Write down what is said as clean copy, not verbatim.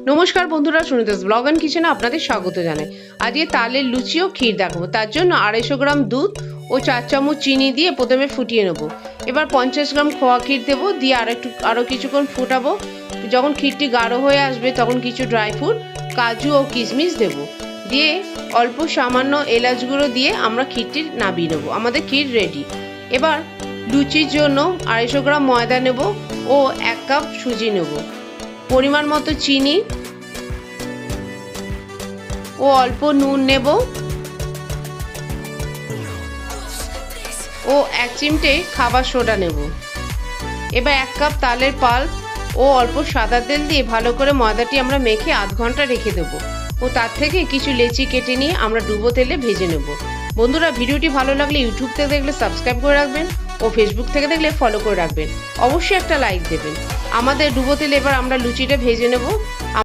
নমস্কার বন্ধুরা, সুনিতাস blog and কিচেনে আপনাদের স্বাগত জানাই। আজকে তালের লুচি ও ক্ষীর দেখাবো। তার জন্য 250 গ্রাম দুধ ও 4 চামচ চিনি দিয়ে প্রথমে ফুটিয়ে নেব। এবার 50 গ্রাম খোয়া ক্ষীর দেবো, দিয়ে আরও কিছুক্ষণ ফুটাবো। যখন ক্ষীরটি গাঢ় হয়ে আসবে তখন কিছু ড্রাই ফ্রুট, কাজু ও কিশমিশ দেবো, দিয়ে অল্প সামান্য এলাচ গুঁড়ো দিয়ে আমরা ক্ষীরটি নামিয়ে নেবো। আমাদের ক্ষীর রেডি। এবার লুচির জন্য 250 গ্রাম ময়দা নেব ও 1 কাপ সুজি নেব, পরিমাণ মতো চিনি ও অল্প নুন নেব ও 1 চিমটে খাবার সোডা নেব। এবার 1 কাপ তালের পাল্প ও অল্প সাদা তেল দিয়ে ভালো করে ময়দাটি আমরা মেখে আধ ঘন্টা রেখে দেবো ও তার থেকে কিছু লেচি কেটে নিয়ে আমরা ডুবো তেলে ভেজে নেব। বন্ধুরা, ভিডিওটি ভালো লাগলে ইউটিউব থেকে দেখলে সাবস্ক্রাইব করে রাখবেন ও ফেসবুক থেকে দেখলে ফলো করে রাখবেন। অবশ্যই একটা লাইক দেবেন। আমাদের ডুবো তেলে এবার আমরা লুচিটা ভেজে নেব।